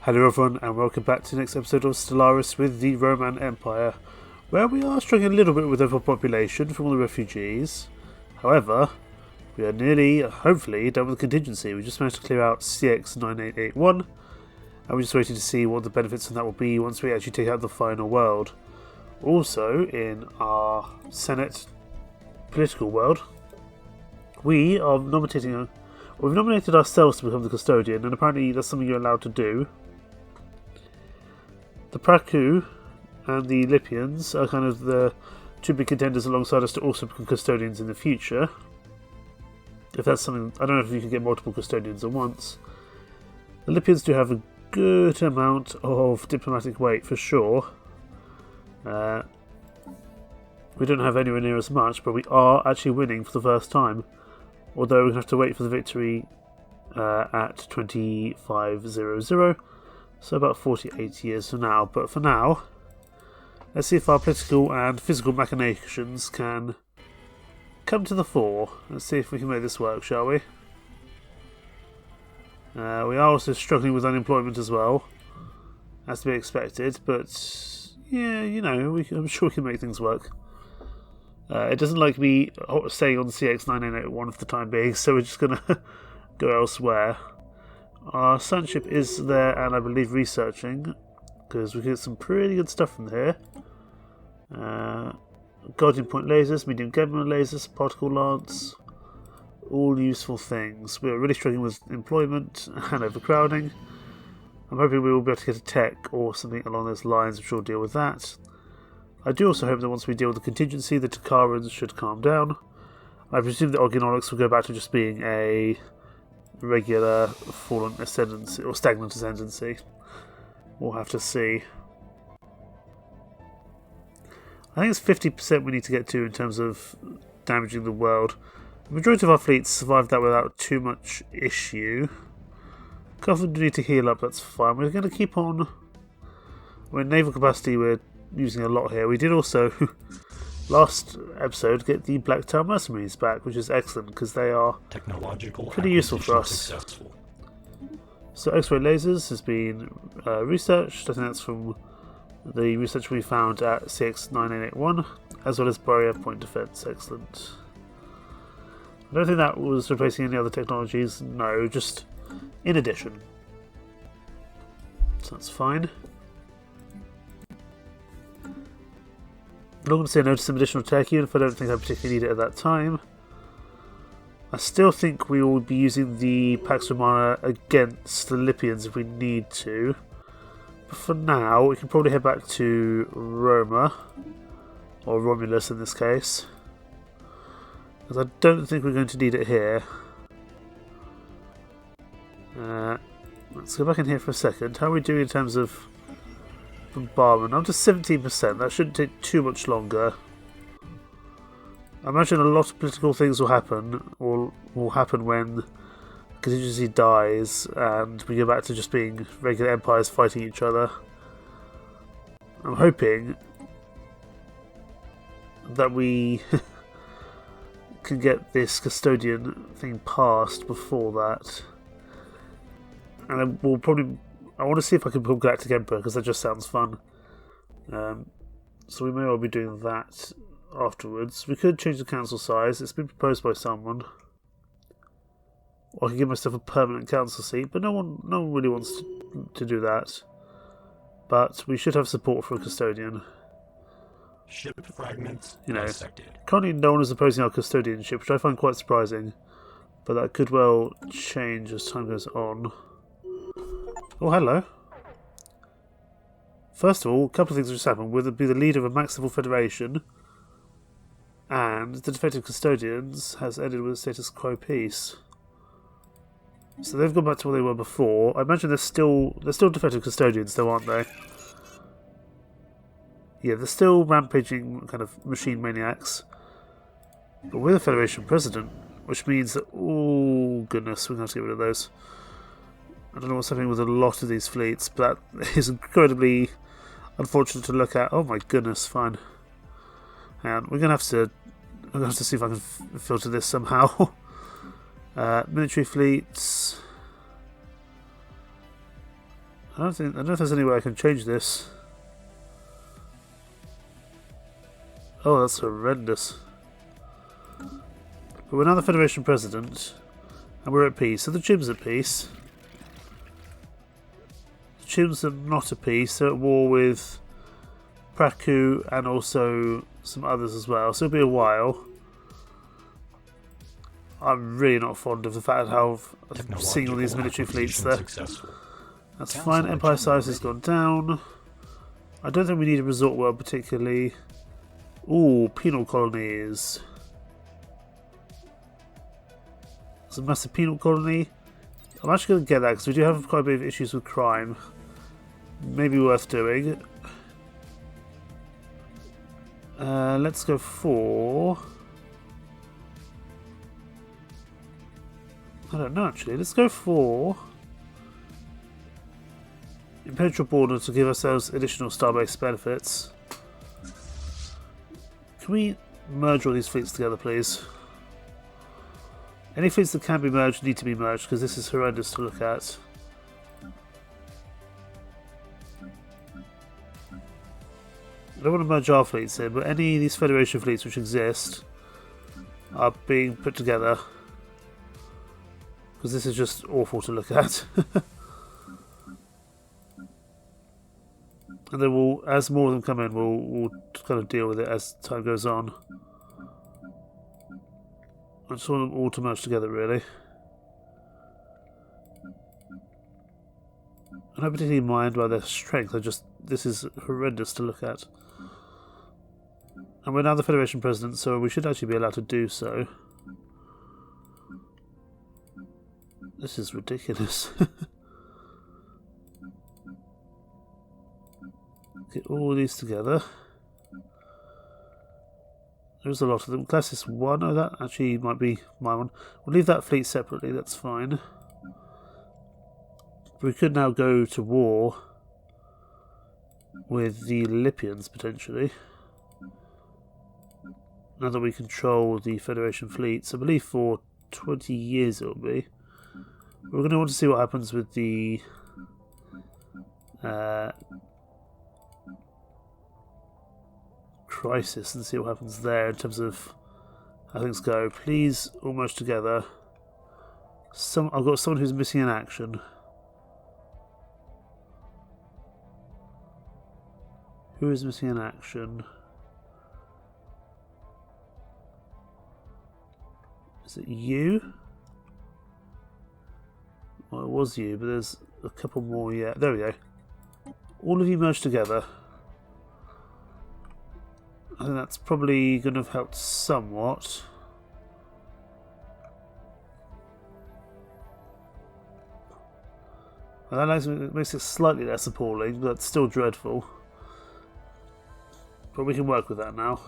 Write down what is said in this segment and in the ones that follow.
Hello everyone and welcome back to the next episode of Stellaris with the Roman Empire, where we are struggling a little bit with overpopulation from all the refugees. However, we are nearly, hopefully, done with the contingency. We just managed to clear out CX-9881 and we're just waiting to see what the benefits of that will be once we actually take out the final world. Also, in our Senate political world, we are we've nominated ourselves to become the custodian, and apparently that's something you're allowed to do. The Praku and the Lipians are kind of the two big contenders alongside us to also become custodians in the future. If that's something, I don't know if you can get multiple custodians at once. The Lipians do have a good amount of diplomatic weight for sure. We don't have anywhere near as much, but we are actually winning for the first time. Although we have to wait for the victory at 2500. So about 48 years from now. But for now, let's see if our political and physical machinations can come to the fore. Let's see if we can make this work, shall we? We are also struggling with unemployment as well, as to be expected. But yeah, you know, I'm sure we can make things work. It doesn't like me staying on CX-9881 for the time being, so we're just going to go elsewhere. Our sunship is there and I believe researching, because we get some pretty good stuff from here. Guardian point lasers, medium gamma lasers, particle lance, all useful things. We're really struggling with employment and overcrowding. I'm hoping we will be able to get a tech or something along those lines, which will deal with that. I do also hope that once we deal with the contingency, the Takarans should calm down. I presume the Organolics will go back to just being a regular fallen ascendancy or stagnant ascendancy. We'll have to see. I think it's 50% we need to get to in terms of damaging the world. The majority of our fleets survived that without too much issue. Covenant need to heal up, that's fine. We're going to keep on. We're in naval capacity, we're using a lot here. We did also, last episode, get the Black Tower Mercenaries back, which is excellent because they are pretty useful for us. Successful. So X-ray lasers has been researched. I think that's from the research we found at CX-9881, as well as barrier point defense. Excellent. I don't think that was replacing any other technologies. No, just in addition. So that's fine. I'm not going to say no to some additional tech, even if I don't think I particularly need it at that time. I still think we will be using the Pax Romana against the Lipians if we need to. But for now, we can probably head back to Roma, or Romulus in this case, because I don't think we're going to need it here. Let's go back in here for a second. How are we doing in terms of bombardment? I'm to 17%. That shouldn't take too much longer. I imagine a lot of political things will happen, or will happen when contingency dies and we go back to just being regular empires fighting each other. I'm hoping that we can get this custodian thing passed before that. And then we'll probably, I want to see if I can become Galactic Emperor, because that just sounds fun. So we may well be doing that afterwards. We could change the council size. It's been proposed by someone. Or I could give myself a permanent council seat, but no one really wants to do that. But we should have support for a custodian. Ship fragments dissected. Currently no one is opposing our custodianship, which I find quite surprising. But that could well change as time goes on. Oh, hello. First of all, a couple of things just happened. We'll be the leader of a max level federation, and the defective custodians has ended with a status quo peace. So they've gone back to where they were before. I imagine they're still defective custodians, though, aren't they? Yeah, they're still rampaging kind of machine maniacs. But we're the Federation President, which means that, oh goodness, we're going to have to get rid of those. I don't know what's happening with a lot of these fleets, but that is incredibly unfortunate to look at. Oh my goodness, fine. And we're going to have to see if I can filter this somehow. Military fleets. I don't know if there's any way I can change this. Oh, that's horrendous. But we're now the Federation President, and we're at peace. So the Chim's at peace. The Chim's are not at peace. They're at war with Praku and also some others as well. So it'll be a while. I'm really not fond of the fact how I'm seeing all these military fleets there. Successful. That's fine. Empire size has gone down. I don't think we need a resort world particularly. Ooh, penal colonies. There's a massive penal colony. I'm actually going to get that because we do have quite a bit of issues with crime. Maybe worth doing. Let's go for... I don't know actually. Let's go for Imperial Border to give ourselves additional star-based benefits. Can we merge all these fleets together, please? Any fleets that can be merged need to be merged because this is horrendous to look at. I don't want to merge our fleets here, but any of these Federation fleets which exist are being put together. Because this is just awful to look at. And then we'll, as more of them come in, we'll kind of deal with it as time goes on. I just want them all to merge together, really. I don't particularly mind by their strength, this is horrendous to look at. And we're now the Federation President, so we should actually be allowed to do so. This is ridiculous. Get all these together. There's a lot of them. Classis 1, oh that actually might be my one. We'll leave that fleet separately, that's fine. We could now go to war with the Lipians potentially. Now that we control the Federation fleets, I believe for 20 years it will be. We're going to want to see what happens with the crisis and see what happens there in terms of how things go. Please, almost together. I've got someone who's missing in action. Who is missing in action? Is it you? Well, it was you, but there's a couple more yet. There we go. All of you merged together. I think that's probably going to have helped somewhat. Well, that makes it slightly less appalling, but still dreadful. But we can work with that now.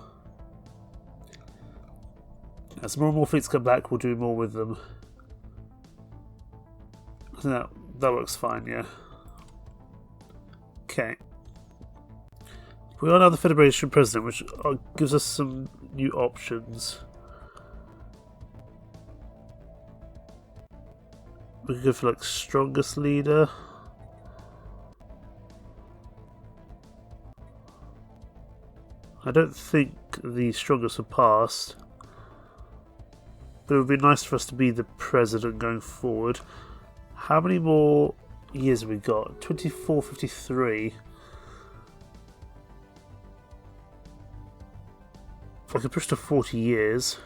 As more and more fleets come back, we'll do more with them. I think that works fine, yeah. Okay. We are now the Federation President, which gives us some new options. We could go for like strongest leader. I don't think the strongest will pass, but it would be nice for us to be the president going forward. How many more years have we got? 2453. If I could push to 40 years,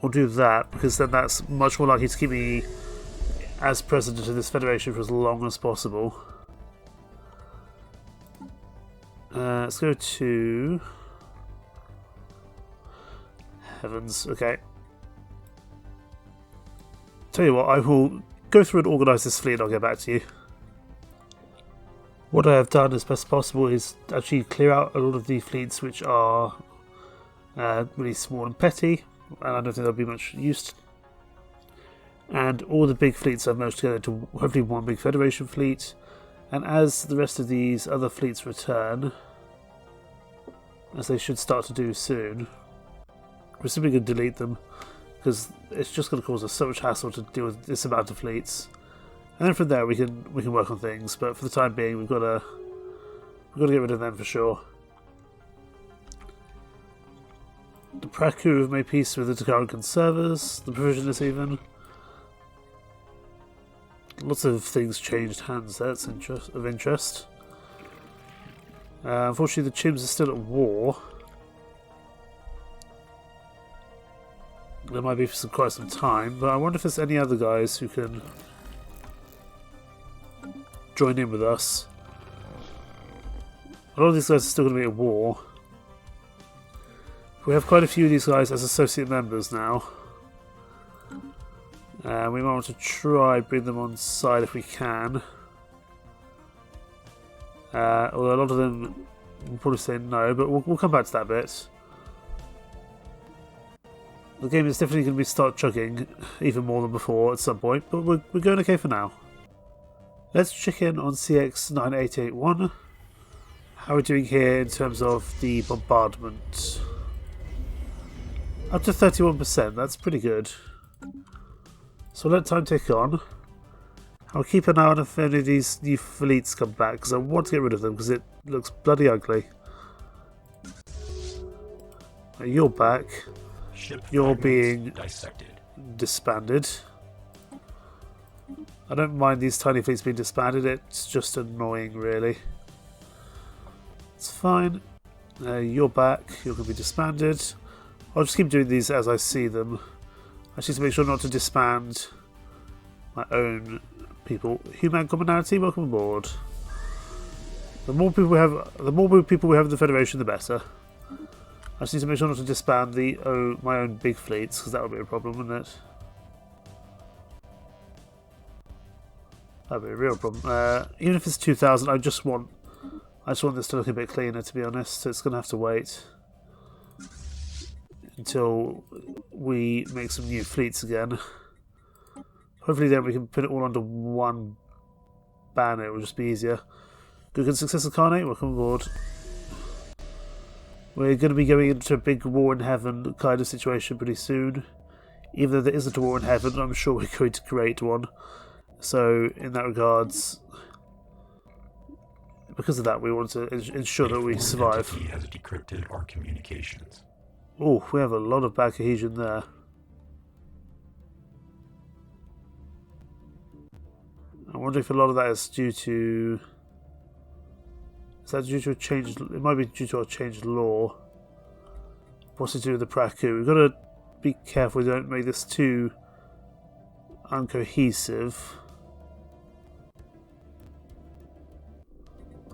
we'll do that, because then that's much more likely to keep me as president of this federation for as long as possible. Let's go to... Heavens, okay. Tell you what, I will go through and organise this fleet and I'll get back to you. What I have done as best possible is actually clear out a lot of the fleets which are really small and petty, and I don't think they'll be much use. And all the big fleets I've merged together to hopefully one big Federation fleet. And as the rest of these other fleets return, as they should start to do soon, we're simply going to delete them, because it's just going to cause us so much hassle to deal with this amount of fleets. And then from there we can work on things. But for the time being, we've got to get rid of them for sure. The Praku have made peace with the Takaran conservers, the Provisionists even. Lots of things changed hands there, it's of interest. Unfortunately the Chims are still at war. There might be for quite some time, but I wonder if there's any other guys who can join in with us. A lot of these guys are still going to be at war. We have quite a few of these guys as associate members now. We might want to try and bring them on side if we can. Although a lot of them will probably say no, but we'll come back to that bit. The game is definitely going to start chugging even more than before at some point, but we're going okay for now. Let's check in on CX-9881. How are we doing here in terms of the bombardment? Up to 31%, that's pretty good. So let time tick on. I'll keep an eye on if any of these new fleets come back, because I want to get rid of them because it looks bloody ugly. You're back. You're being disbanded. I don't mind these tiny fleets being disbanded, it's just annoying really. It's fine. You're back, you're going to be disbanded. I'll just keep doing these as I see them. I just need to make sure not to disband my own people. Human commonality, welcome aboard. The more people we have in the Federation, the better. I just need to make sure not to disband my own big fleets, because that would be a problem, wouldn't it? That would be a real problem. Even if it's 2,000, I just want this to look a bit cleaner, to be honest. So it's going to have to wait until we make some new fleets again. Hopefully then we can put it all under one banner, it will just be easier. Good success incarnate, welcome aboard. We're going to be going into a big war in heaven kind of situation pretty soon. Even though there isn't a war in heaven, I'm sure we're going to create one. So in that regards, because of that, we want to ensure that we survive. Has decrypted our communications. Oh, we have a lot of bad cohesion there. I wonder if a lot of that is due to... Is that due to a changed... It might be due to a changed law. What's it to do with the Praku? We've got to be careful we don't make this too uncohesive.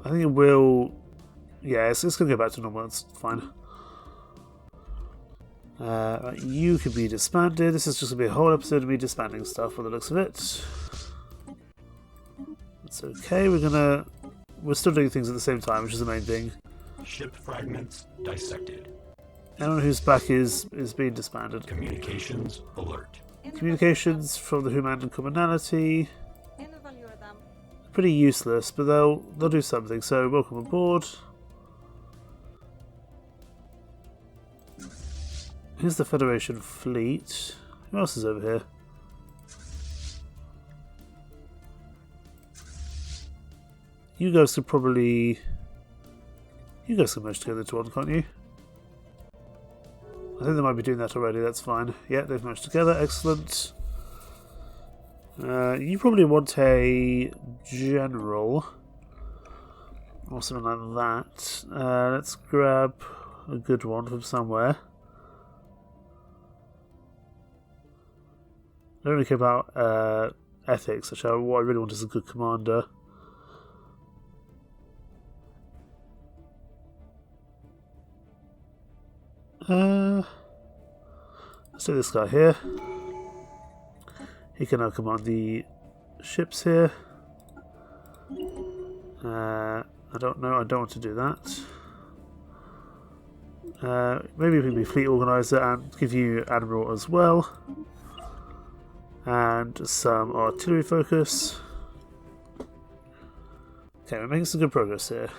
I think it will... Yeah, it's going to go back to normal, that's fine. You can be disbanded. This is just going to be a whole episode of me disbanding stuff by the looks of it. That's okay, we're still doing things at the same time, which is the main thing. Ship fragments dissected. Anyone who's back is being disbanded. Communications alert. Communications from the human commonality. Pretty useless, but they'll do something, so welcome aboard. Here's the Federation fleet. Who else is over here? You guys could probably... You guys can merge together into one, can't you? I think they might be doing that already, that's fine. Yeah, they've merged together, excellent. You probably want a general. Or something like that. Let's grab a good one from somewhere. I don't really care about ethics, actually. What I really want is a good commander. Let's do this guy here. He can now command the ships here. I don't know, I don't want to do that. Maybe we can be fleet organizer and give you admiral as well. And some artillery focus. Okay, we're making some good progress here.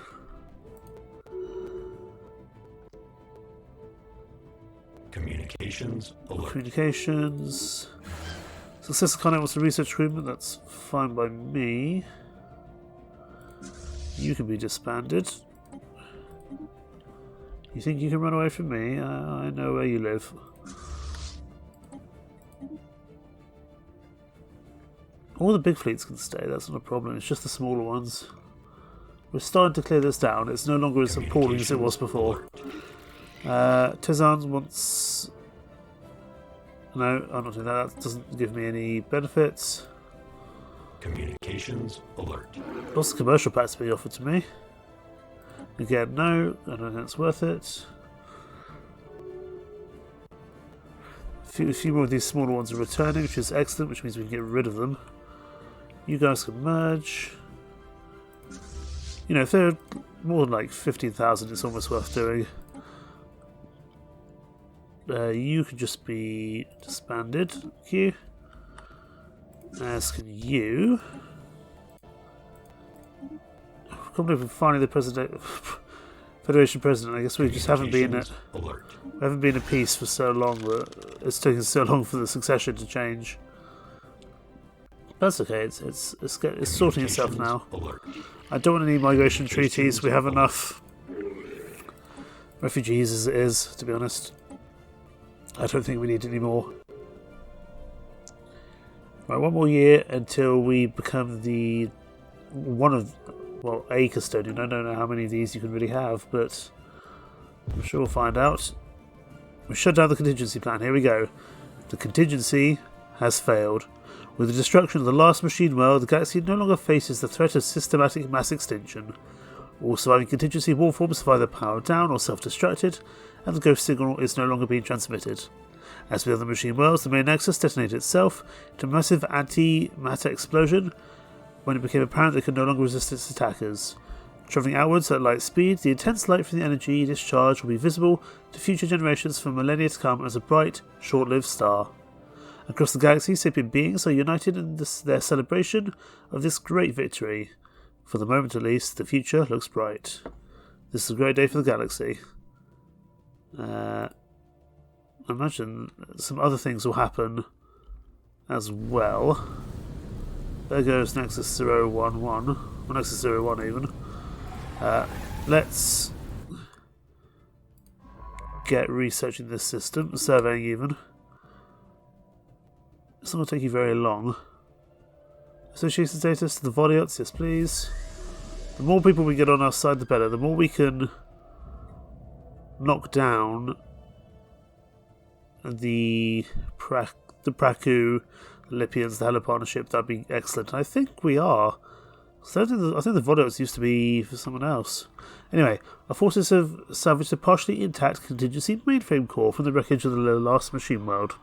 Communications alert. Communications. Successor Contact wants to research recruitment. That's fine by me. You can be disbanded. You think you can run away from me? I know where you live. All the big fleets can stay, that's not a problem. It's just the smaller ones. We're starting to clear this down. It's no longer as appalling as it was before. Tezan wants... No, I'm not doing that. That doesn't give me any benefits. Communications alert. Lots of commercial packs being offered to me. Again, no. I don't think it's worth it. A few more of these smaller ones are returning, which is excellent, which means we can get rid of them. You guys can merge. You know, if they're more than like 15,000, it's almost worth doing. You can just be disbanded. Thank you. As can you. I can't believe we're finally the president, Federation president. I guess we just haven't been at. We haven't been at peace for so long that it's taken so long for the succession to change. That's okay. It's sorting itself now. I don't want any migration treaties. We have enough refugees as it is, to be honest. I don't think we need any more. Right, one more year until we become the a custodian. I don't know how many of these you can really have, but I'm sure we'll find out. We shut down the contingency plan. Here we go. The contingency has failed. With the destruction of the last machine world, the galaxy no longer faces the threat of systematic mass extinction. All surviving contingency war forms have either powered down or self-destructed, and the ghost signal is no longer being transmitted. As with other machine worlds, the main nexus detonated itself into a massive antimatter explosion when it became apparent it could no longer resist its attackers. Travelling outwards at light speed, the intense light from the energy discharge will be visible to future generations for millennia to come as a bright, short-lived star. Across the galaxy, sapient beings are united in their celebration of this great victory. For the moment at least, the future looks bright. This is a great day for the galaxy. I imagine some other things will happen as well. There goes Nexus 011, or Nexus 01 even. Let's get researching this system, surveying even. It's not going to take you very long. Association status to the Voliots, yes please. The more people we get on our side, the better. The more we can knock down the Praku, the Lipians, the Hello Partnership, that'd be excellent. And I think we are. So I think the Voliots used to be for someone else. Anyway, our forces have salvaged a partially intact contingency mainframe core from the wreckage of the last machine world.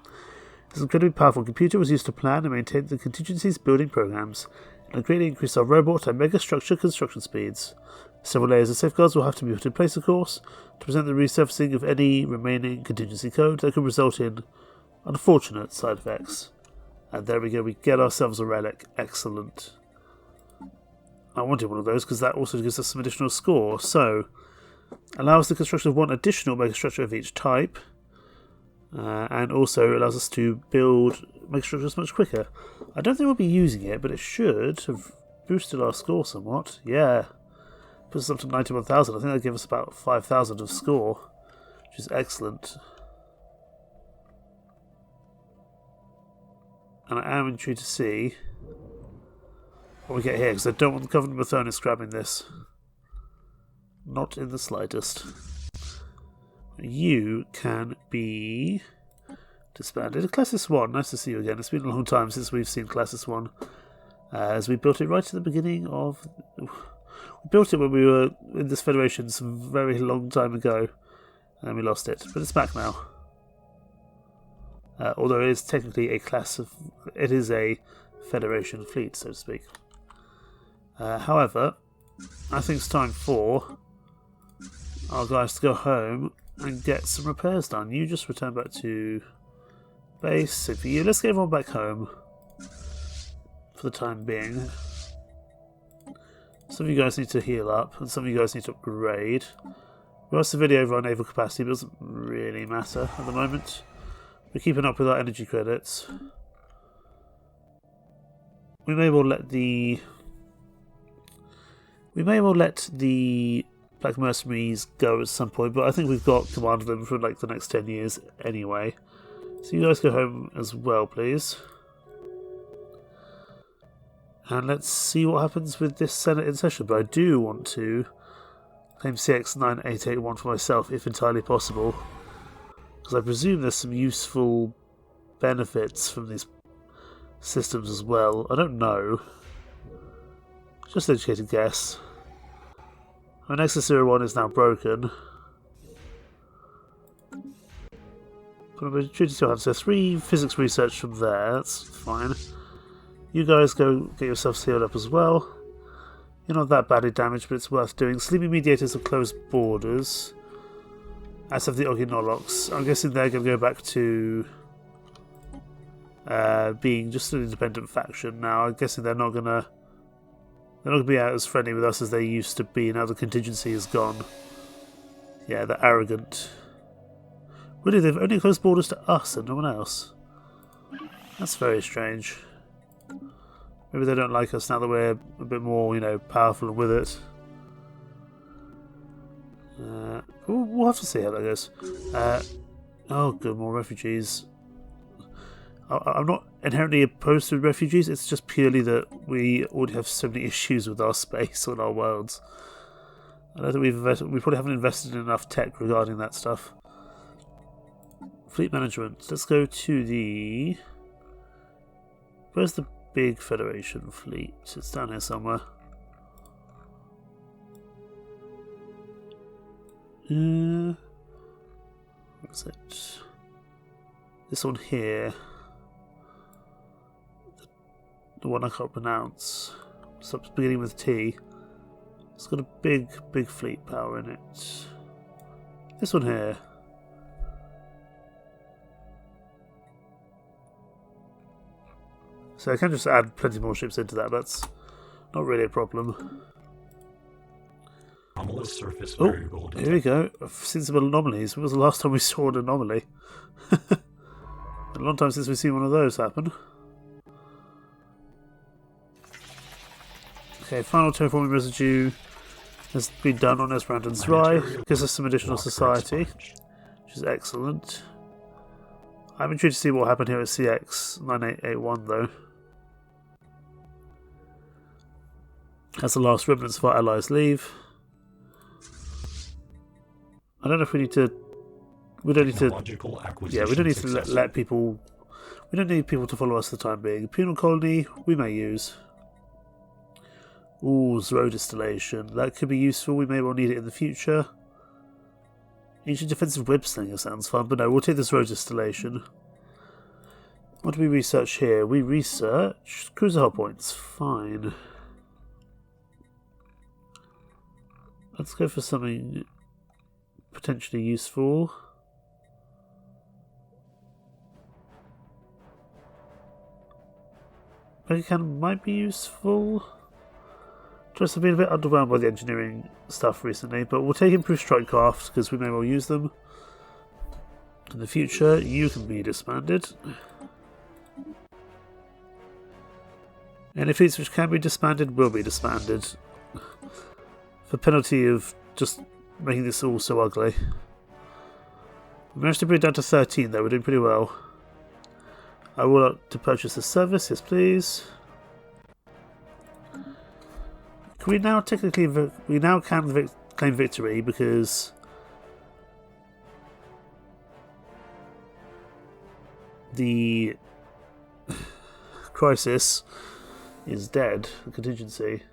This incredibly powerful computer was used to plan and maintain the contingency's building programs, and greatly increased our robot and megastructure construction speeds. Several layers of safeguards will have to be put in place, of course, to prevent the resurfacing of any remaining contingency code that could result in unfortunate side effects. And there we go, we get ourselves a relic. Excellent. I wanted one of those because that also gives us some additional score. So, allows the construction of one additional megastructure of each type. And also allows us to build megastructures much quicker. I don't think we'll be using it, but it should have boosted our score somewhat. Yeah. Puts us up to 91,000. I think that gives us about 5,000 of score, which is excellent. And I am intrigued to see what we get here, because I don't want the Covenant of Mathonus grabbing this. Not in the slightest. You can be disbanded. Classis 1, nice to see you again. It's been a long time since we've seen Classis 1. As we built it right at the beginning of... We built it when we were in this Federation some very long time ago. And we lost it. But it's back now. Although it is technically a class of... It is a Federation fleet, so to speak. However, I think it's time for our guys to go home and get some repairs done. You just return back to base. So for you, let's get everyone back home for the time being. Some of you guys need to heal up, and some of you guys need to upgrade. We are severely over our naval capacity, but it doesn't really matter at the moment. We're keeping up with our energy credits. We may well let the Black Mercenaries go at some point, but I think we've got command of them for like the next 10 years anyway. So you guys go home as well, please. And let's see what happens with this Senate in session. But I do want to claim CX-9881 for myself, if entirely possible. Because I presume there's some useful benefits from these systems as well. I don't know. Just an educated guess. My Nexus 01 is now broken. But I'm treated still have so 3 physics research from there. That's fine. You guys go get yourselves healed up as well. You're not that badly damaged, but it's worth doing. Sleeping mediators have closed borders. As have the Ogginolocks. I'm guessing they're going to go back to being just an independent faction now. I'm guessing they're not going to be out as friendly with us as they used to be now the contingency is gone. Yeah, they're arrogant. Really, they've only closed borders to us and no one else. That's very strange. Maybe they don't like us now that we're a bit more, you know, powerful with it. We'll have to see how that goes. Oh, good, more refugees. I'm not inherently opposed to refugees, it's just purely that we already have so many issues with our space and our worlds. I don't think we probably haven't invested in enough tech regarding that stuff. Fleet management. Let's go to the... Where's the big Federation fleet? It's down here somewhere. What's it? This one here. The one I can't pronounce. Stops beginning with T. It's got a big fleet power in it. This one here. So I can just add plenty more ships into that. That's not really a problem. Anomalous surface Oh, variable here we go. I've seen some anomalies. When was the last time we saw an anomaly? A long time since we've seen one of those happen. Okay, final terraforming residue has been done on Esperanton's Rye. Gives us some additional society, which is excellent. I'm intrigued to see what happened here at CX-9881 though. As the last remnants of our allies leave. I don't know if we need to... We don't need to... Yeah, we don't need to let people... We don't need people to follow us for the time being. Penal colony, we may use. Ooh, Zero distillation. That could be useful. We may well need it in the future. Ancient defensive web slinger sounds fun, but no, we'll take this Zero distillation. What do we research here? We research cruiser hull points. Fine. Let's go for something potentially useful. Megacan might be useful. Just have been a bit underwhelmed by the engineering stuff recently, but we'll take improved strike craft because we may well use them in the future. You can be disbanded. Any fleets which can be disbanded will be disbanded for penalty of just making this all so ugly. We managed to bring it down to 13 though, we're doing pretty well. I would like to purchase the service, yes please. Can we now technically... We now can claim victory because... the crisis is dead, the contingency.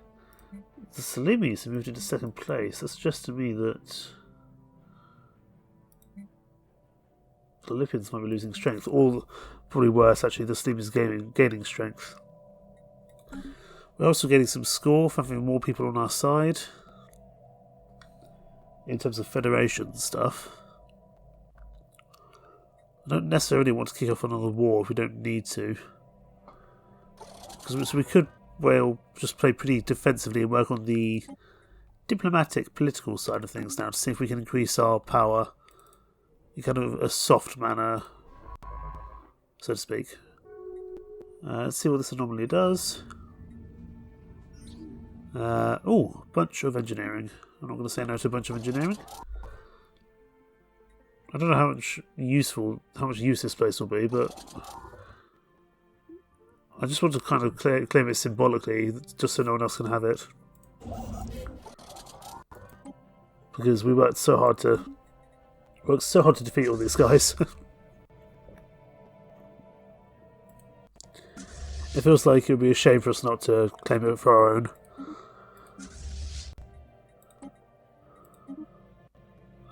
The Salimis have moved into second place. That suggests to me that the Lipians might be losing strength, or probably worse actually, the Salimis gaining strength. We're also getting some score for having more people on our side in terms of Federation stuff. I don't necessarily want to kick off another war if we don't need to, because we could well just play pretty defensively and work on the diplomatic, political side of things now to see if we can increase our power in kind of a soft manner, so to speak. Let's see what this anomaly does. Oh, bunch of engineering. I'm not going to say no to a bunch of engineering. I don't know how much use this place will be, but I just want to kind of claim it symbolically, just so no one else can have it. Because we worked so hard to defeat all these guys. It feels like it would be a shame for us not to claim it for our own.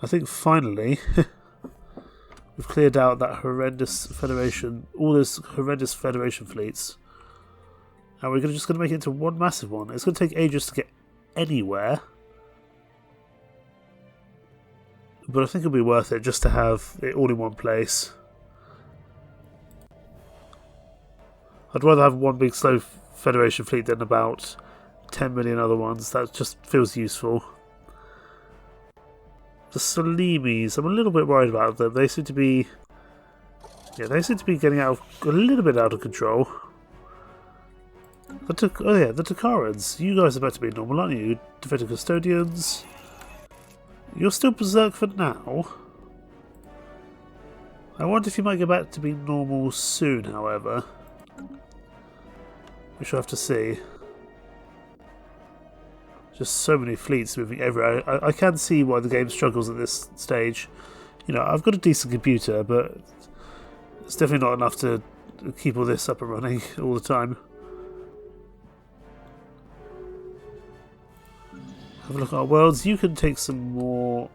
I think finally we've cleared out that horrendous Federation, all those horrendous Federation fleets, and we're just going to make it into one massive one. It's going to take ages to get anywhere, but I think it'll be worth it just to have it all in one place. I'd rather have one big slow Federation fleet than about 10 million other ones. That just feels useful. The Salimis, I'm a little bit worried about them. They seem to be, getting a little bit out of control. The Takarans. You guys are about to be normal, aren't you? Defective Custodians. You're still berserk for now. I wonder if you might go back to being normal soon, however. We shall have to see. Just so many fleets moving everywhere. I can see why the game struggles at this stage. You know, I've got a decent computer, but it's definitely not enough to keep all this up and running all the time. Have a look at our worlds. You can take some more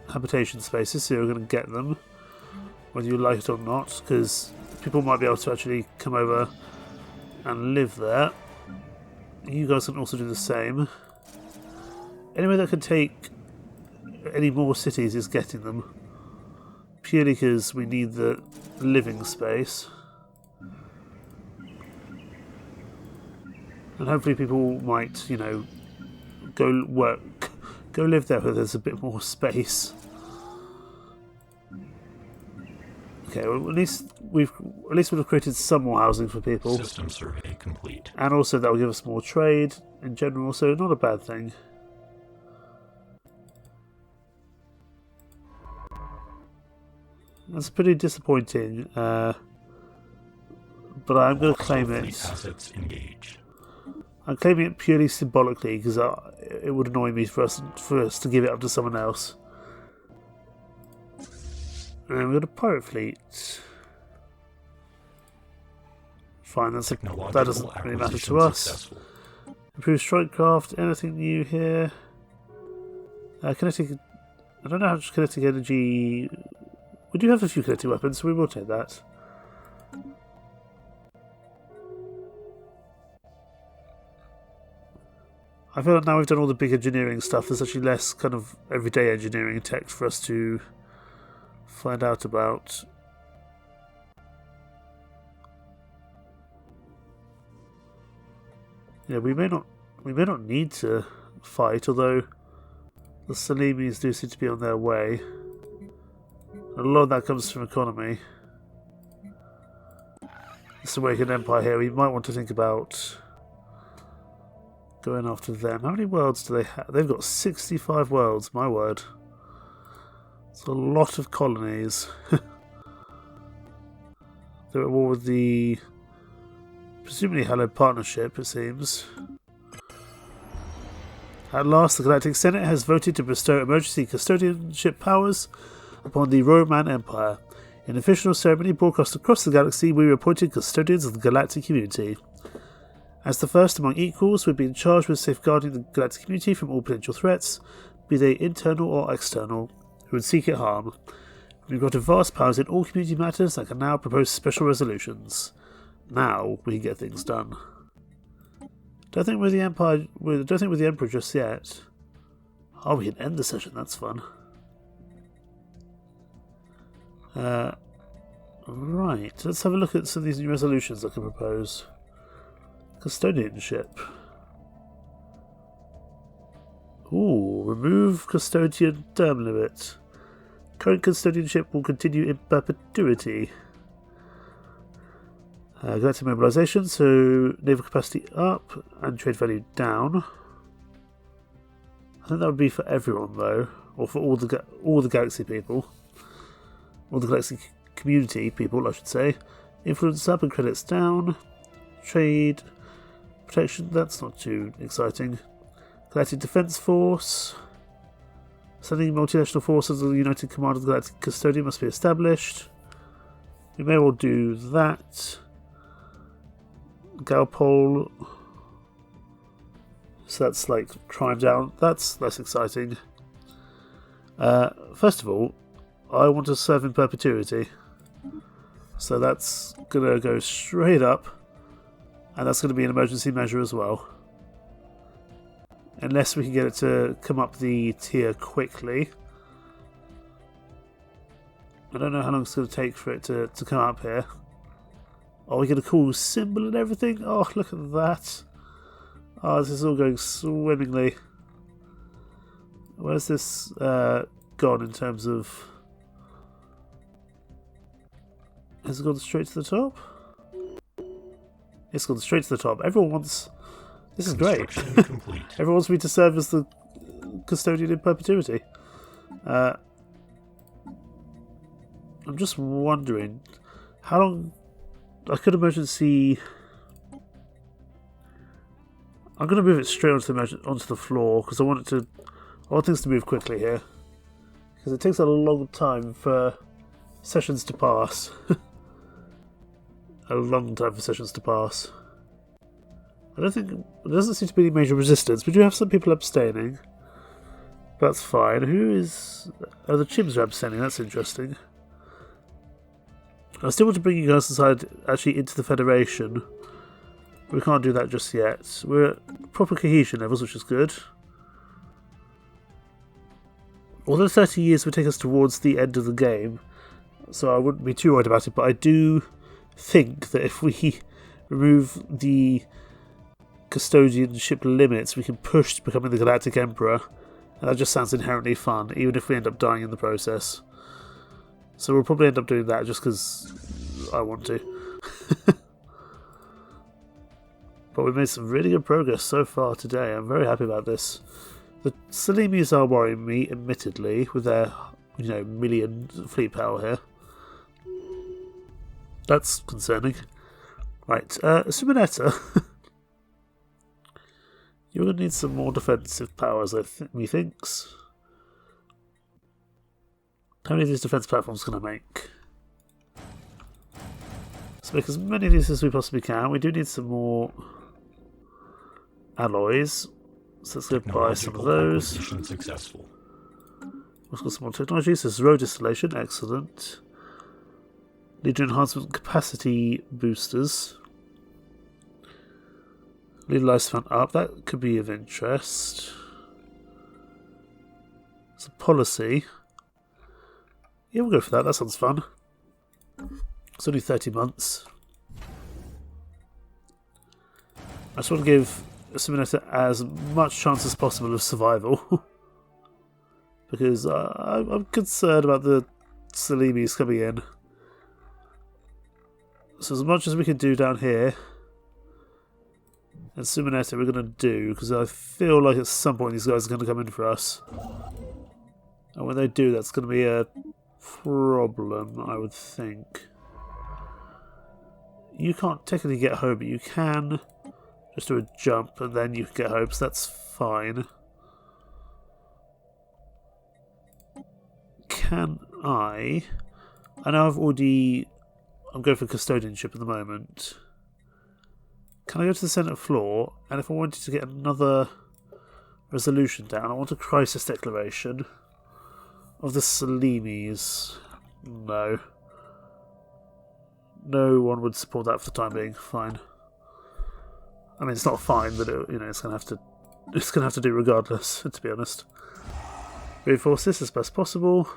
habitation spaces, so you're going to get them, whether you like it or not, because people might be able to actually come over and live there. You guys can also do the same. Anyway that can take any more cities is getting them, purely because we need the living space, and hopefully people might, you know, go live there where there's a bit more space. Okay, well, at least we've created some more housing for people. System survey complete. And also that will give us more trade in general, so not a bad thing. That's pretty disappointing, but I'm going to claim it. Assets engaged. I'm claiming it purely symbolically because it would annoy me for us to give it up to someone else. And we've got a pirate fleet. Fine, that doesn't really matter to us. Successful. Improved strikecraft. Anything new here? Kinetic. I don't know how much kinetic energy. We do have a few kinetic weapons, so we will take that. I feel like now we've done all the big engineering stuff, there's actually less kind of everyday engineering tech for us to find out about. Yeah, we may not need to fight, although the Salimis do seem to be on their way. A lot of that comes from economy. This Awakened Empire here, we might want to think about going after them. How many worlds do they have? They've got 65 worlds, my word. It's a lot of colonies. They're at war with the presumably Hallowed Partnership, it seems. At last, the Galactic Senate has voted to bestow emergency custodianship powers upon the Roman Empire. In an official ceremony broadcast across the galaxy, we were appointed custodians of the galactic community. As the first among equals, we've been charged with safeguarding the galactic community from all potential threats, be they internal or external, who would seek it harm. We've got vast powers in all community matters that can now propose special resolutions. Now we can get things done. Don't think we're the Empire. Don't think we're the Emperor just yet. Oh, we can end the session. That's fun. Right. Let's have a look at some of these new resolutions I can propose. Custodianship. Ooh, remove custodian term limit. Current custodianship will continue in perpetuity. Galactic mobilization, so naval capacity up and trade value down. I think that would be for everyone though, or for all the galaxy people, all the galaxy community people, I should say. Influence up and credits down. Trade protection, that's not too exciting. Galactic Defense Force. Sending multinational forces of the United Command of the Galactic Custodian must be established. We may well do that. Galpol. So that's like crime down. That's less exciting. First of all, I want to serve in perpetuity. So that's going to go straight up. And that's going to be an emergency measure as well. Unless we can get it to come up the tier quickly. I don't know how long it's going to take for it to come up here. Oh, we get a cool symbol and everything. Oh, look at that. Oh, this is all going swimmingly. Where's this gone in terms of... Has it gone straight to the top? It's gone straight to the top. Everyone wants... This is great. Everyone wants me to serve as the custodian in perpetuity. I'm just wondering how long I could emergency. I'm going to move it straight onto the floor because I want things to move quickly here because it takes a long time for sessions to pass. A long time for sessions to pass. I don't think there doesn't seem to be any major resistance. We do have some people abstaining. That's fine. Who is... Oh, the Chims are abstaining. That's interesting. I still want to bring you guys inside, actually into the Federation. We can't do that just yet. We're at proper cohesion levels, which is good. Although 30 years would take us towards the end of the game, so I wouldn't be too worried about it, but I do think that if we remove the custodianship limits, we can push to becoming the Galactic Emperor, and that just sounds inherently fun, even if we end up dying in the process. So we'll probably end up doing that just because I want to. But we've made some really good progress so far today. I'm very happy about this. The Salimis are worrying me, admittedly, with their million fleet power here. That's concerning. Right, Sumineta. You're going to need some more defensive powers, methinks. How many of these defense platforms can I make? Let's make as many of these as we possibly can. We do need some more alloys. So let's go buy some of those. Successful. We've got some more technologies. This is road distillation. Excellent. Leader enhancement capacity boosters. Leader lifespan up. That could be of interest. It's a policy. Yeah, we'll go for that. That sounds fun. It's only 30 months. I just want to give Simonetta as much chance as possible of survival. Because I'm concerned about the Salimis coming in. So as much as we can do down here, and Sumineta we're going to do, because I feel like at some point these guys are going to come in for us. And when they do, that's going to be a problem, I would think. You can't technically get home, but you can just do a jump and then you can get home, so that's fine. Can I know I'm going for custodianship at the moment. Can I go to the Senate floor, and if I wanted to get another resolution down, I want a crisis declaration of the Salimis. No. No one would support that for the time being. Fine. I mean, it's not fine, but it's gonna have to do regardless. To be honest, reinforce this as best possible.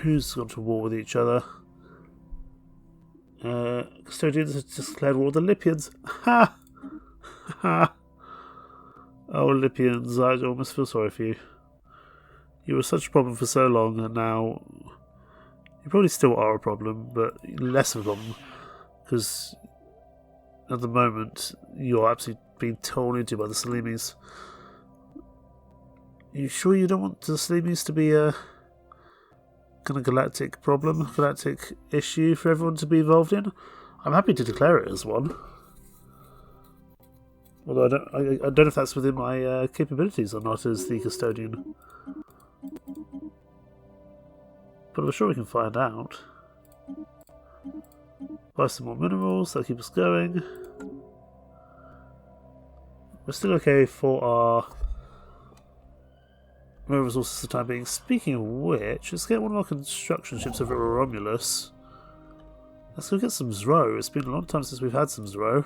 Who's gone to war with each other? Custodians have declared war. The Lipians. Ha! Oh, Lipians, I almost feel sorry for you. You were such a problem for so long, and now you probably still are a problem, but less of a problem, because at the moment you're absolutely being torn into by the Salimis. You sure you don't want the Salimis to be a kind of galactic problem, galactic issue for everyone to be involved in? I'm happy to declare it as one. Although I don't know if that's within my capabilities or not as the custodian. But I'm sure we can find out. Buy some more minerals, that'll keep us going. We're still okay for our mineral resources for the time being. Speaking of which, let's get one of our construction ships over at Romulus. Let's go get some Zro. It's been a long time since we've had some Zro.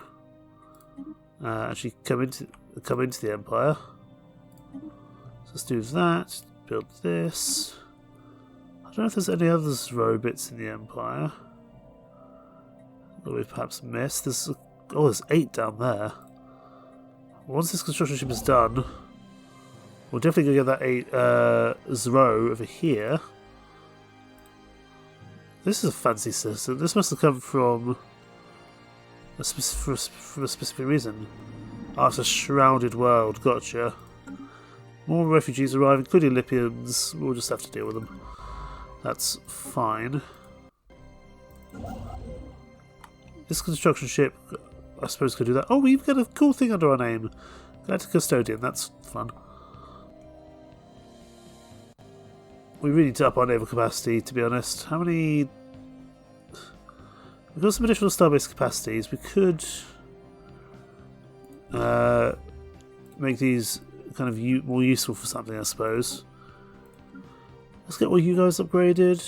Actually come into the Empire. So let's do that. Build this. I don't know if there's any other Zro bits in the Empire that we've perhaps missed. There's 8 down there. Once this construction ship is done, we'll definitely go get that 8 Zro over here. This is a fancy system. This must have come from a specific reason. Oh, it's a shrouded world. Gotcha. More refugees arrive, including Lipians. We'll just have to deal with them. That's fine. This construction ship, I suppose, could do that. Oh, we've got a cool thing under our name. Galactic Custodian. That's fun. We really need to up our naval capacity, to be honest. How many... We've got some additional starbase capacities. We could make these kind of more useful for something, I suppose. Let's get all you guys upgraded.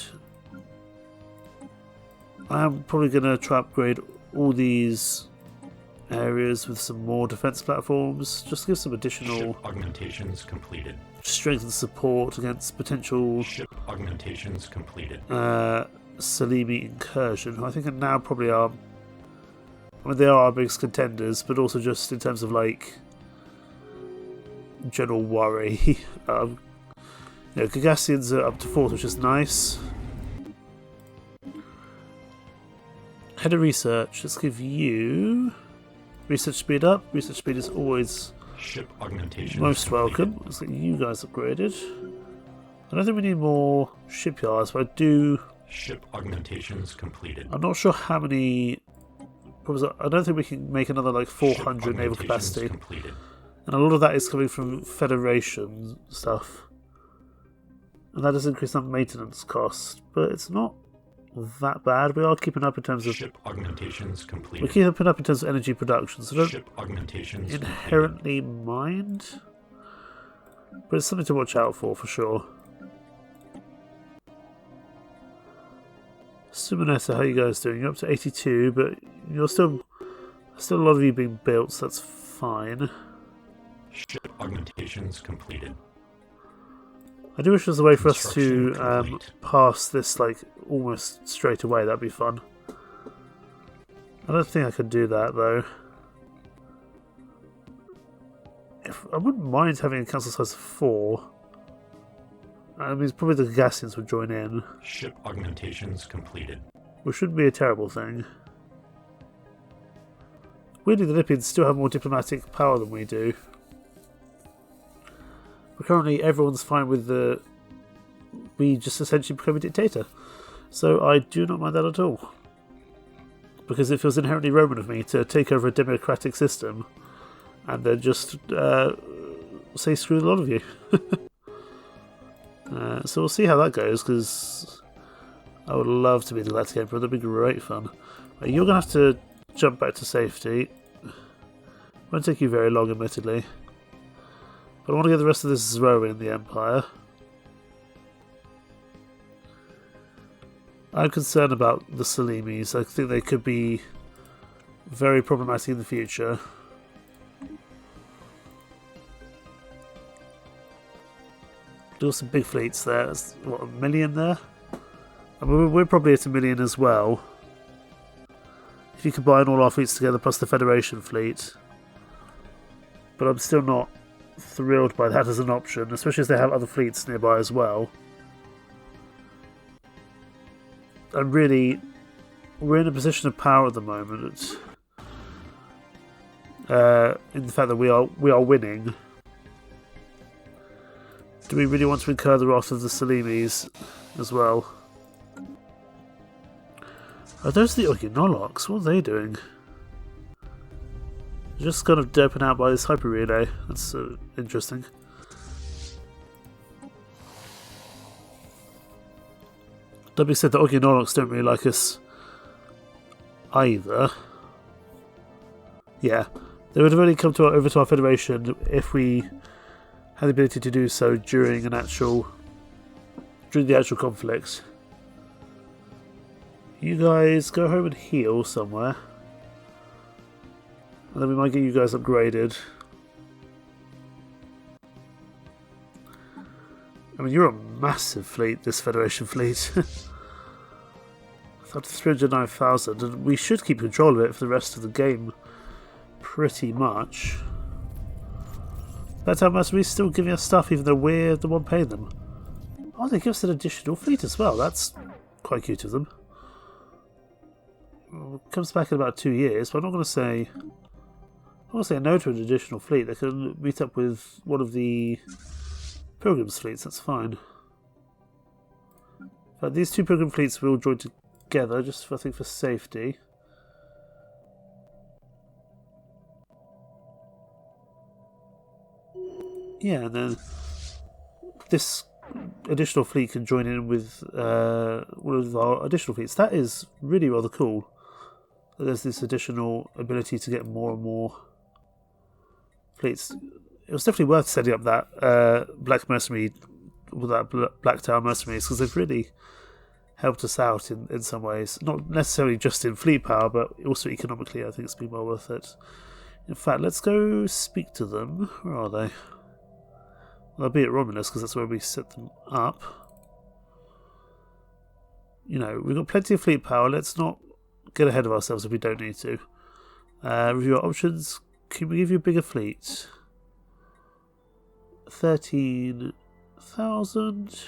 I'm probably going to try upgrade all these areas with some more defense platforms, just to give some additional Ship augmentations completed. Strength and support against potential Ship augmentations completed. Salimi incursion, who I think are now probably are. I mean, they are our biggest contenders, but also just in terms of like general worry. Gagassians are up to 4th, which is nice. Head of research. Let's give you research speed up. Research speed is always Ship augmentation most completed. welcome. Let's get you guys upgraded. I don't think we need more shipyards, but I do. Ship augmentations completed. I'm not sure how many. I don't think we can make another like 400 Ship naval augmentations capacity, completed. and a lot of that is coming from Federation stuff, and that does increase some maintenance cost, but it's not that bad. We are keeping up in terms of Ship augmentations we're completed. keeping up in terms of energy production, so I don't Ship augmentations inherently mind, but it's something to watch out for sure. Sumanessa, how are you guys doing? You're up to 82, but you're still a lot of you being built, so that's fine. Ship augmentations completed. I do wish there was a way for us Construction to complete. pass this like almost straight away. That'd be fun. I don't think I could do that though. I wouldn't mind having a council size of 4. I mean, probably the Gagassians would join in, Ship augmentations completed. which shouldn't be a terrible thing. Weirdly, the Lipians still have more diplomatic power than we do. But currently, everyone's fine with we just essentially become a dictator. So I do not mind that at all. Because it feels inherently Roman of me to take over a democratic system and then just say screw a lot of you. So we'll see how that goes, because I would love to be the Galactic Emperor. That'd be great fun. You're going to have to jump back to safety. Won't take you very long, admittedly. But I want to get the rest of this Zro in the Empire. I'm concerned about the Salimis. I think they could be very problematic in the future. Do some big fleets there. That's, what, 1 million there? I mean, we're probably at 1 million as well. If you combine all our fleets together plus the Federation fleet. but I'm still not thrilled by that as an option, especially as they have other fleets nearby as well. And really, we're in a position of power at the moment. In the fact that we are winning. Do we really want to incur the wrath of the Salimis as well? Are those the Oginoloks? What are they doing? Just kind of doping out by this hyper relay. That's interesting. That being said, the Oginoloks don't really like us either. Yeah, they would have only come over to our Federation if we had the ability to do so during the actual conflict. You guys go home and heal somewhere. And then we might get you guys upgraded. I mean, you're a massive fleet, this Federation fleet. Up to 309,000, and we should keep control of it for the rest of the game. Pretty much. That's how Mercenaries still giving us stuff, even though we're the one paying them. Oh, they give us an additional fleet as well. That's quite cute of them. Well, it comes back in about 2 years, but I'm not going to say no to an additional fleet. They can meet up with one of the Pilgrim's fleets. That's fine. But these two Pilgrim fleets will join together, just I think for safety. Yeah, and then this additional fleet can join in with one of our additional fleets. That is really rather cool. There's this additional ability to get more and more fleets. It was definitely worth setting up that Black Mercenary, with that Black Tower Mercenaries, because they've really helped us out in some ways. Not necessarily just in fleet power, but also economically. I think it's been well worth it. In fact, let's go speak to them. Where are they? Well, they'll be at Romulus, because that's where we set them up. You know, we've got plenty of fleet power. Let's not get ahead of ourselves if we don't need to. Review our options. Can we give you a bigger fleet? 13,000.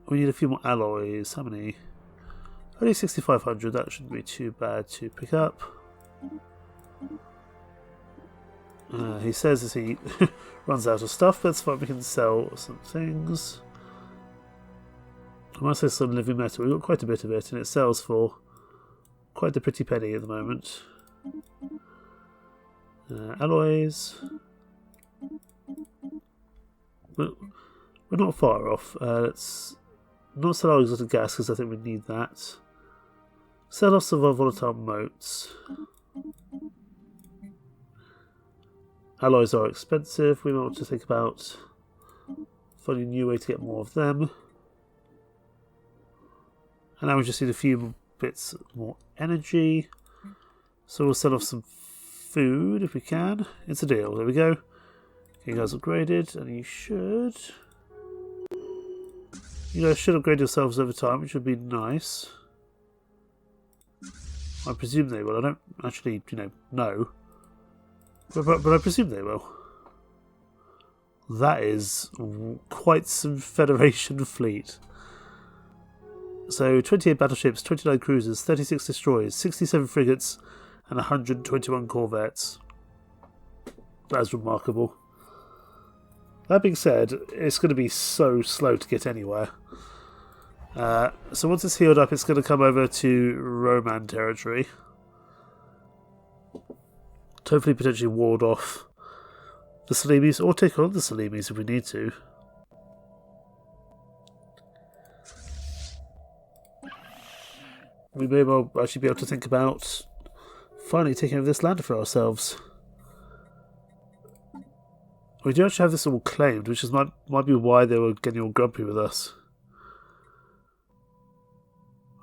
We need a few more alloys. How many? Only 6,500. That shouldn't be too bad to pick up. He says as he runs out of stuff, but that's fine. We can sell some things. I might say some living metal. We've got quite a bit of it, and it sells for quite a pretty penny at the moment. Alloys. We're not far off. Let's not sell our exotic gas because I think we need that. Sell off some of our volatile motes. Alloys are expensive. We might want to think about finding a new way to get more of them. And now we just need a few bits more energy. So we'll sell off some food if we can. It's a deal. There we go. Okay, you guys upgraded, and you guys should upgrade yourselves over time, which would be nice. I presume they will. I don't actually, know. But I presume they will. That is quite some Federation fleet. So 28 battleships, 29 cruisers, 36 destroyers, 67 frigates, and 121 corvettes. That is remarkable. That being said, it's going to be so slow to get anywhere. So once it's healed up, it's going to come over to Roman territory. To hopefully potentially ward off the Salimis, or take on the Salimis if we need to. We may well actually be able to think about finally taking over this land for ourselves. We do actually have this all claimed, which might be why they were getting all grumpy with us.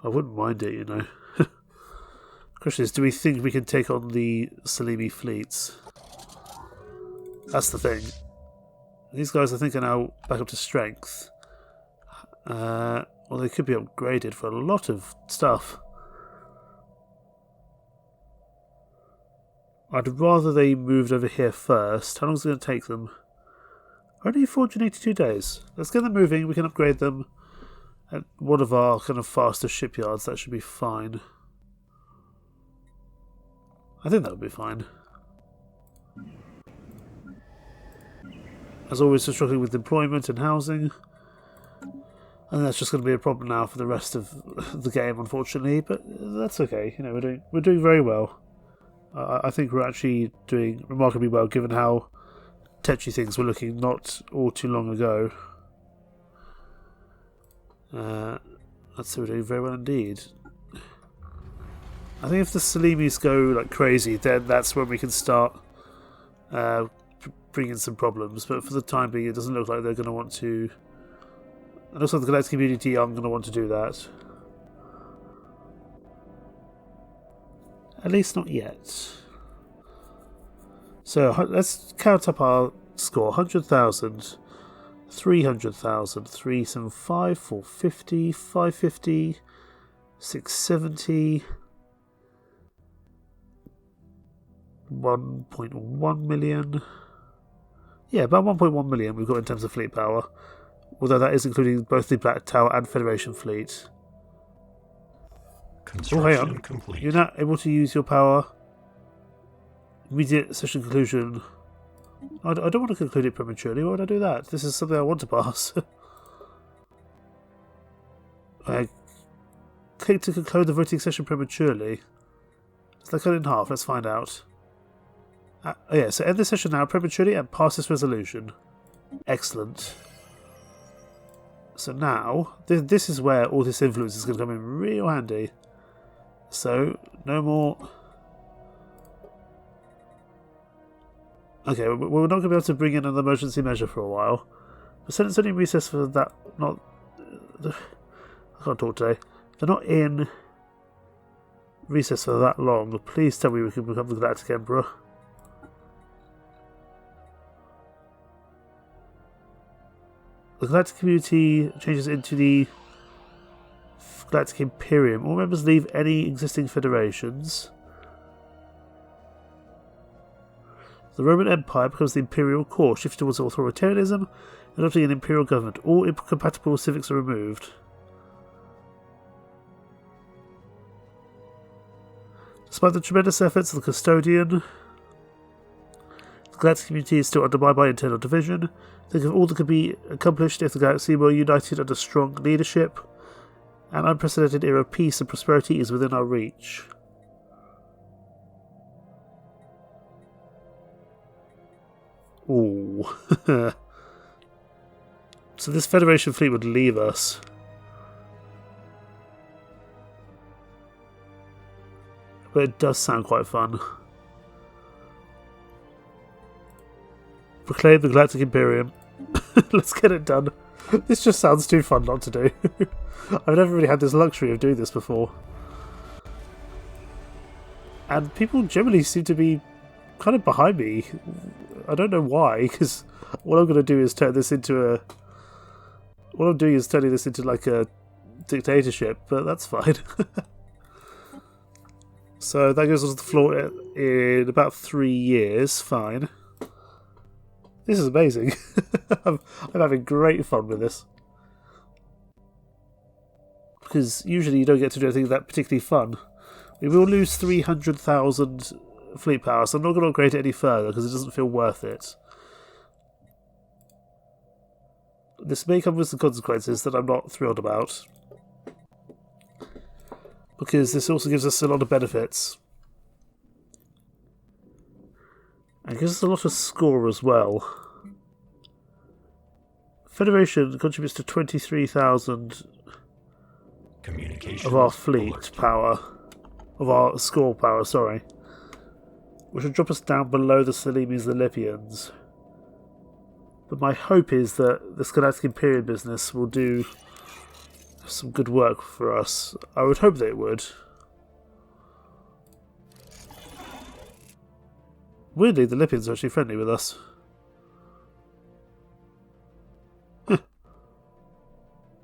I wouldn't mind it, The question is, do we think we can take on the Salimi fleets? That's the thing. These guys, I think, are now back up to strength. Well, they could be upgraded for a lot of stuff. I'd rather they moved over here first. How long is it going to take them? Only 482 days. Let's get them moving. We can upgrade them at one of our kind of faster shipyards. That should be fine. I think that would be fine. As always, we're struggling with employment and housing. And that's just going to be a problem now for the rest of the game, unfortunately. But that's okay. You know, we're doing very well. I think we're actually doing remarkably well, given how tetchy things were looking not all too long ago. I'd say we're doing very well indeed. I think if the Salimis go like crazy, then that's when we can start bringing some problems. But for the time being, it doesn't look like they're going to want to. And also the Galactic community aren't going to want to do that. At least not yet. So let's count up our score. 100,000, 300,000, 375, 450, 550, 670, 1.1 million. Yeah, about 1.1 million we've got in terms of fleet power. Although that is including both the Black Tower and Federation fleet. Construction complete. You're not able to use your power. Immediate session conclusion. I don't want to conclude it prematurely. Why would I do that? This is something I want to pass. I click to conclude the voting session prematurely. Is that cut in half? Let's find out. Yeah, so end the session now prematurely and pass this resolution. Excellent. So now, this is where all this influence is going to come in real handy. So, no more. Okay, we're not going to be able to bring in an emergency measure for a while. The Senate's only in recess for that. Not. I can't talk today. They're not in recess for that long. Please tell me we can become the Galactic Emperor. The Galactic community changes into the Galactic Imperium. All members leave any existing federations. The Roman Empire becomes the Imperial core, shifting towards authoritarianism, adopting an imperial government. All incompatible civics are removed. Despite the tremendous efforts of the Custodian, the Galactic community is still undermined by internal division. Think of all that could be accomplished if the galaxy were united under strong leadership. An unprecedented era of peace and prosperity is within our reach. Ooh. So this Federation fleet would leave us. But it does sound quite fun. Proclaim the Galactic Imperium. Let's get it done. This just sounds too fun not to do. I've never really had this luxury of doing this before. And people generally seem to be kind of behind me. I don't know why, because what I'm going to do is turn this into a... What I'm doing is turning this into like a dictatorship, but that's fine. So that goes onto the floor in about 3 years. Fine. This is amazing. I'm having great fun with this. Because usually you don't get to do anything that particularly fun. We will lose 300,000 fleet power, so I'm not going to upgrade it any further because it doesn't feel worth it. This may come with some consequences that I'm not thrilled about. Because this also gives us a lot of benefits. And gives us a lot of score as well. Federation contributes to 23,000 of our fleet power. Of our score power, sorry. Which will drop us down below the Salimis and the Lipians. But my hope is that this Galactic Imperial business will do some good work for us. I would hope that it would. Weirdly, the Lipians are actually friendly with us. Huh.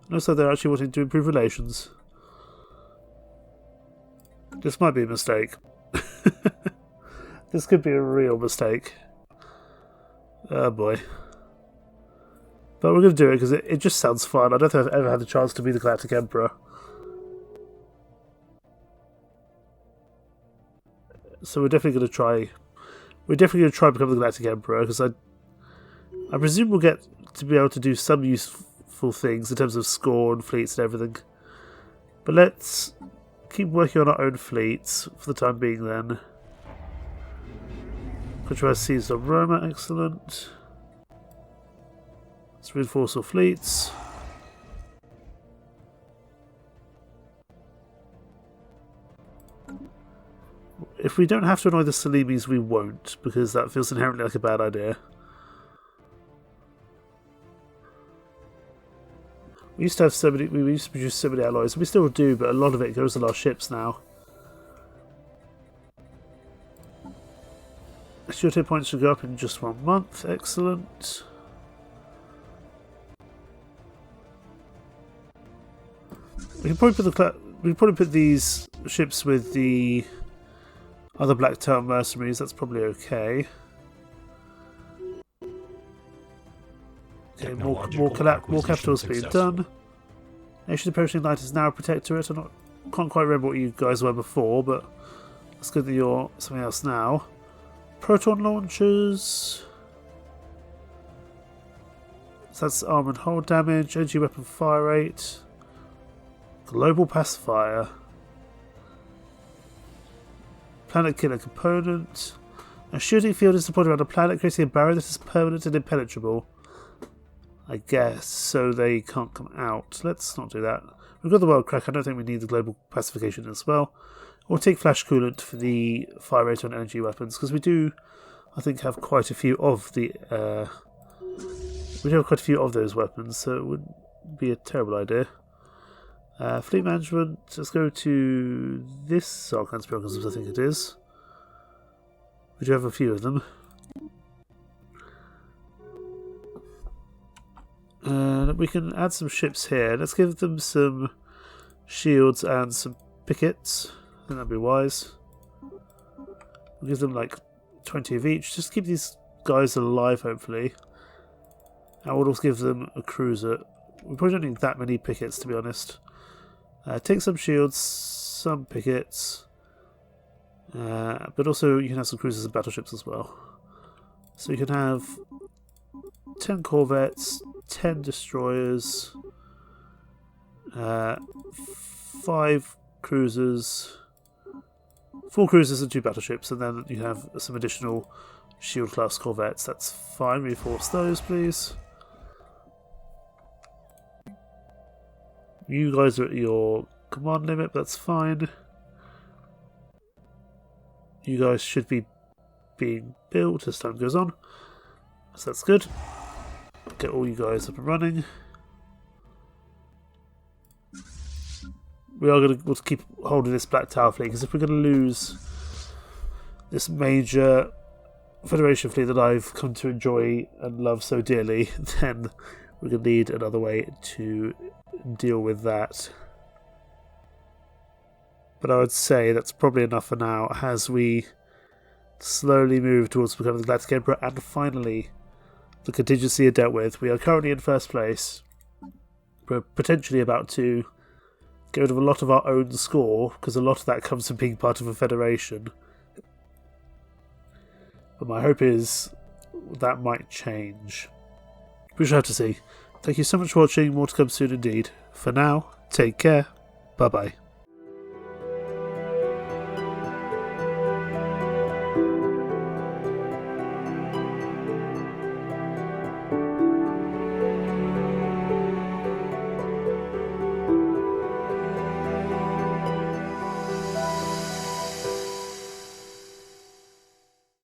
Looks like they're actually wanting to improve relations. This might be a mistake. This could be a real mistake. Oh boy. But we're going to do it because it just sounds fun. I don't think I've ever had the chance to be the Galactic Emperor. So we're definitely going to try. We're definitely going to try to become the Galactic Emperor because I presume we'll get to be able to do some useful things in terms of score and fleets and everything. But let's keep working on our own fleets for the time being then. Control seas on Roma, excellent. Let's reinforce our fleets. If we don't have to annoy the Salimis, we won't, because that feels inherently like a bad idea. We used to have so many. We used to produce so many alloys. We still do, but a lot of it goes on our ships now. Assured hit points should go up in just 1 month. Excellent. We can probably put these ships with the other Black Tail mercenaries. That's probably okay. Okay, more capital's been done. Nation approaching light is now a protectorate. Can't quite remember what you guys were before, but it's good that you're something else now. Proton launchers. So that's armor and hull damage. Energy weapon fire rate. Global pacifier. Planet killer component. A shooting field is deployed around a planet, creating a barrier that is permanent and impenetrable. I guess, so they can't come out. Let's not do that. We've got the world crack. I don't think we need the global pacification as well. Or take flash coolant for the fire rate on energy weapons, because we do, I think, have quite a few of the. We do have quite a few of those weapons, so it wouldn't be a terrible idea. Fleet management. Let's go to this Archon's Organisms, I think it is. We do have a few of them. We can add some ships here. Let's give them some shields and some pickets. I think that'd be wise. We'll give them like 20 of each. Just keep these guys alive, hopefully. And we'll also give them a cruiser. We probably don't need that many pickets, to be honest. Take some shields, some pickets. But also you can have some cruisers and battleships as well. So you can have 10 corvettes, 10 destroyers, 5 cruisers, 4 cruisers and 2 battleships, and then you have some additional shield class corvettes. That's fine. Reinforce those, please. You guys are at your command limit, but that's fine. You guys should be being built as time goes on, so that's good. Get all you guys up and running. We are going to keep holding this Black Tower fleet, because if we're going to lose this major Federation fleet that I've come to enjoy and love so dearly, then we're going to need another way to deal with that. But I would say that's probably enough for now, as we slowly move towards becoming the Galactic Emperor, and finally the contingency are dealt with. We are currently in first place. We're potentially about to get rid of a lot of our own score, because a lot of that comes from being part of a federation. But my hope is that might change. We shall have to see. Thank you so much for watching. More to come soon indeed. For now, take care. Bye bye.